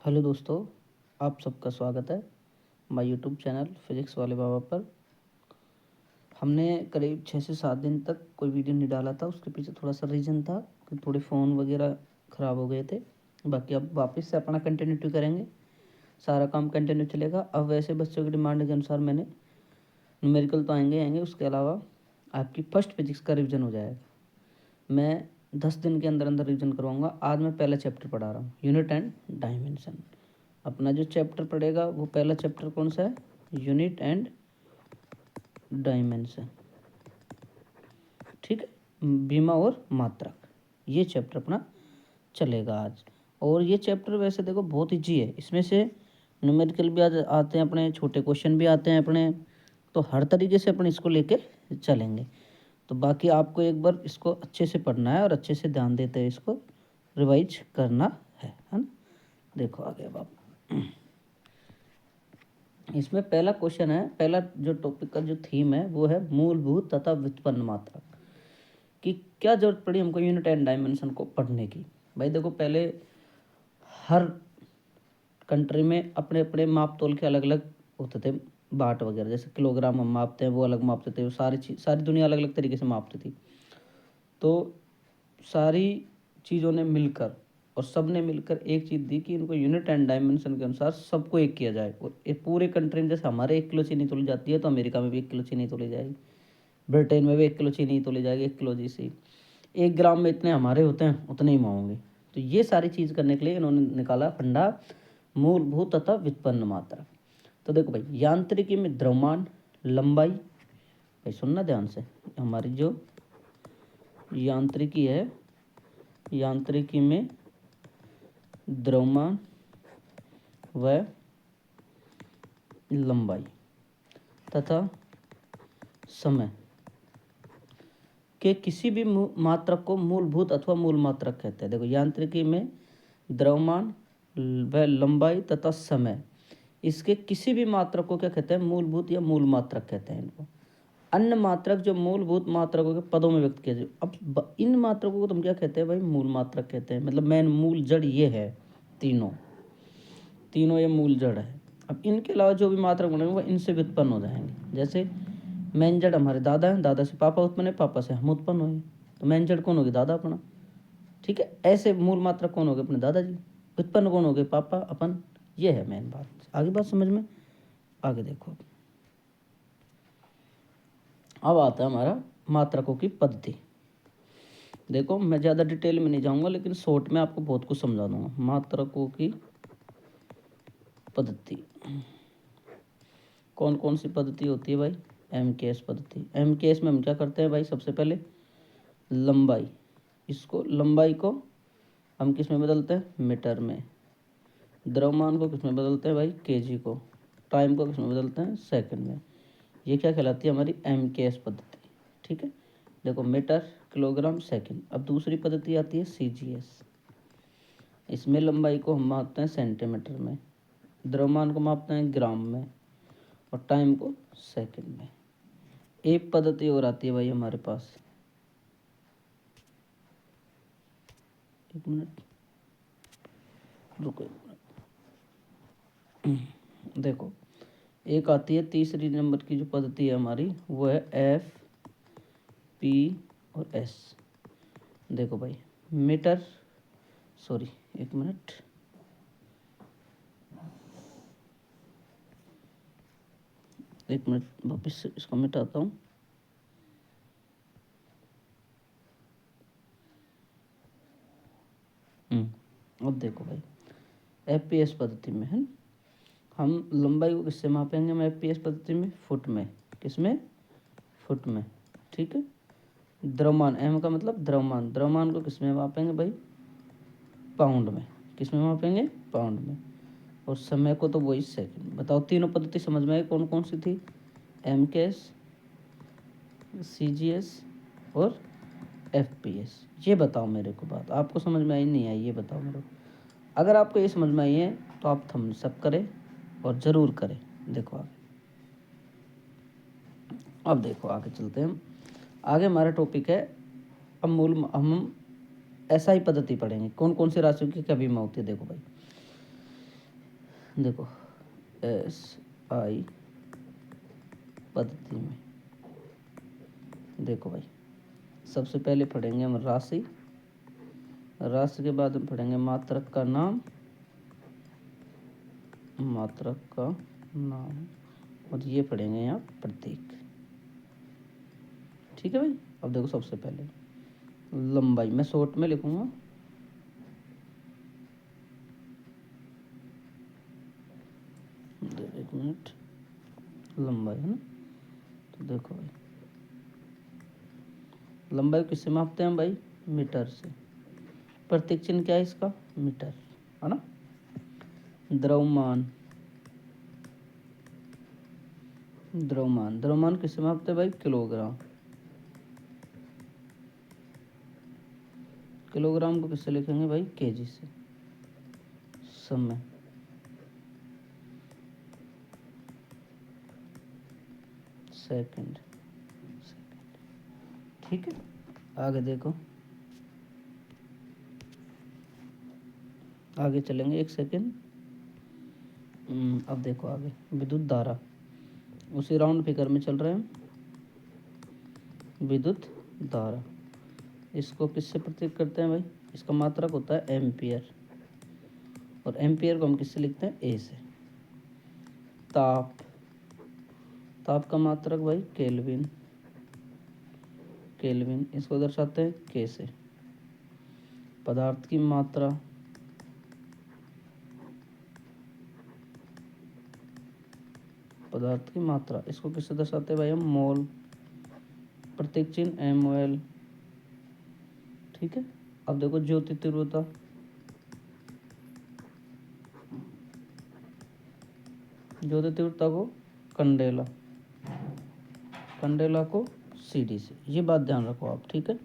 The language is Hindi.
हेलो दोस्तों, आप सबका स्वागत है माय यूट्यूब चैनल फिजिक्स वाले बाबा पर। हमने करीब 6 से 7 दिन तक कोई वीडियो नहीं डाला था। उसके पीछे थोड़ा सा रीज़न था कि थोड़े फ़ोन वगैरह ख़राब हो गए थे। बाकी अब वापस से अपना कंटिन्यूटी करेंगे, सारा काम कंटिन्यू चलेगा। अब वैसे बच्चों की डिमांड के अनुसार मैंने न्यूमेरिकल तो आएंगे, उसके अलावा आपकी फर्स्ट फिजिक्स का रिविज़न हो जाएगा। मैं 10 दिन के अंदर अंदर रिविज़न करवाऊँगा। आज मैं पहला चैप्टर पढ़ा रहा हूँ, यूनिट एंड डायमेंशन। अपना जो चैप्टर पढ़ेगा वो पहला चैप्टर कौन सा है? Unit and dimension. ठीक है, बीमा और मात्रक, ये चैप्टर अपना चलेगा आज। और ये चैप्टर वैसे देखो बहुत ईजी है। इसमें से न्यूमेरिकल भी आते हैं अपने, छोटे क्वेश्चन भी आते हैं अपने, तो हर तरीके से अपन इसको लेके चलेंगे। तो बाकी आपको एक बार इसको अच्छे से पढ़ना है और अच्छे से ध्यान देते हुए इसको रिवाइज करना है ना। देखो आगे अब आप इसमें पहला क्वेश्चन है, पहला जो टॉपिक का जो थीम है वो है मूलभूत तथा व्युत्पन्न मात्रक कि क्या जरूरत पड़ी हमको यूनिट एंड डायमेंशन को पढ़ने की। भाई देखो, पहले हर कंट्री में अपने अपने माप तोल के अलग अलग होते थे, बाट वगैरह। जैसे किलोग्राम हम मापते हैं वो अलग मापते थे, वो सारी दुनिया अलग अलग तरीके से मापती थी। तो सारी चीज़ों ने मिलकर और सब ने मिलकर एक चीज़ दी कि इनको यूनिट एंड डायमेंशन के अनुसार सबको एक किया जाए। और ये पूरे कंट्री में जैसे हमारे 1 किलो चीनी तोली जाती है, तो अमेरिका में भी 1 किलो चीनी तोली जाएगी, ब्रिटेन में भी 1 किलो चीनी तोली जाएगी, 1 किलो जैसे 1 ग्राम में इतने हमारे होते हैं उतने ही मांगोगे। तो ये सारी चीज़ करने के लिए इन्होंने निकाला फंडा मूलभूत तथा व्युत्पन्न मात्रा। तो देखो भाई, यांत्रिकी में द्रव्यमान, लंबाई, भाई सुनना ध्यान से, हमारी जो यांत्रिकी है, यांत्रिकी में द्रव्यमान व लंबाई तथा समय के किसी भी मात्रक को मूलभूत अथवा मूल मात्रक कहते हैं। देखो, यांत्रिकी में द्रव्यमान व लंबाई तथा समय, इसके किसी भी मात्रक को क्या कहते हैं? मूलभूत या मूल मात्रक कहते हैं इनको। अन्य मात्रक जो मूलभूत मात्रकों के पदों में व्यक्त किया जाए। अब इन मात्रकों को तुम क्या कहते हैं भाई? मूल मात्रक कहते हैं। मतलब मेन मूल जड़ ये है, तीनों ये मूल जड़ है। अब इनके अलावा जो भी मात्रक बनेंगे वह इनसे व्युत्पन्न हो जाएंगे। जैसे मेन जड़ हमारे दादा हैं, दादा से पापा उत्पन्न है, पापा से हम उत्पन्न हुए, तो मेन जड़ कौन होगी? दादा अपना। ठीक है, ऐसे मूल मात्रक कौन हो गए? अपने दादाजी। उत्पन्न कौन हो गए? पापा अपन। ये है मेन बात। आगे बात समझ में? आगे देखो, अब आता है हमारा मात्रकों की पद्धति। देखो, मैं ज़्यादा डिटेल में नहीं जाऊंगा, लेकिन शॉर्ट में आपको बहुत कुछ समझा दूंगा। मात्रकों की पद्धति कौन कौन सी पद्धति होती है भाई? MKS पद्धति। MKS में हम क्या करते हैं भाई? सबसे पहले लंबाई, लंबाई को हम किस में बदलते हैं? मीटर में। द्रव्यमान को किस में बदलते हैं भाई? केजी को। टाइम को किस में बदलते हैं? सेकंड में। ये क्या कहलाती है? हमारी MKS पद्धति। ठीक है, देखो, मीटर, किलोग्राम, सेकंड। अब दूसरी पद्धति आती है CGS। इसमें लंबाई को हम मापते हैं सेंटीमीटर में, द्रव्यमान को मापते हैं ग्राम में, और टाइम को सेकंड में। एक पद्धति और आती है भाई हमारे पास, एक मिनट रुको, देखो, एक आती है तीसरी नंबर की जो पद्धति है हमारी, वो है FP और S। देखो भाई, मीटर, सॉरी एक मिनट, वापस से इसको मिटाता हूँ। अब देखो भाई, FPS पद्धति में है, हम लंबाई को किससे मापेंगे? हम FPS पद्धति में फुट में। किसमें? फुट में। ठीक है, द्रव्यमान, M का मतलब द्रव्यमान, द्रव्यमान को किसमें मापेंगे भाई? पाउंड में। किसमें मापेंगे? पाउंड में। और समय को तो वही सेकंड। बताओ, तीनों पद्धति समझ में आई कौन कौन सी थी? MKS, CGS और FPS। ये बताओ मेरे को, बात आपको समझ में आई नहीं आई? ये बताओ मेरे को। अगर आपको ये समझ में आई है तो आप थम्स अप करें और ज़रूर करें। देखो आगे, अब देखो आगे चलते हैं हम। आगे हमारा टॉपिक है, अब हम SI पद्धति पढ़ेंगे। कौन कौन सी राशियों की क्या बीमा होती है? देखो भाई, देखो SI पद्धति में देखो भाई, सबसे पहले पढ़ेंगे हम राशि, राशि के बाद हम पढ़ेंगे मात्रक का नाम, मात्रक का नाम, और ये पढ़ेंगे यहाँ प्रतीक। ठीक है भाई। अब देखो सबसे पहले लंबाई, मैं शॉर्ट में लिखूंगा, एक मिनट, लंबाई है ना। तो देखो भाई, लंबाई किससे मापते हैं भाई? मीटर से। प्रतीक चिन्ह क्या है इसका? मीटर, है ना। द्रव्यमान, द्रव्यमान, द्रव्यमान किससे मापते हैं भाई? किलोग्राम। किलोग्राम को किससे लिखेंगे भाई? केजी से। समय, सेकंड, ठीक है। आगे देखो, आगे चलेंगे, एक सेकंड। अब देखो आगे, विद्युत धारा, उसी राउंड फिगर में चल रहे हैं। विद्युत धारा, इसको किससे प्रतीक करते हैं भाई? इसका मात्रक होता है एम्पियर, और एम्पियर को हम किससे लिखते हैं? ए से। ताप, ताप का मात्रक भाई केल्विन, केल्विन, इसको दर्शाते हैं के से। पदार्थ की मात्रा, पदार्थ की मात्रा, इसको किससे दर्शाते हैं भाई? हम मोल, प्रतीक चिन्ह MOL। ठीक है। अब देखो ज्योति तीव्रता, ज्योति तीव्रता को कंडेला, कंडेला को CD से। ये बात ध्यान रखो आप, ठीक है।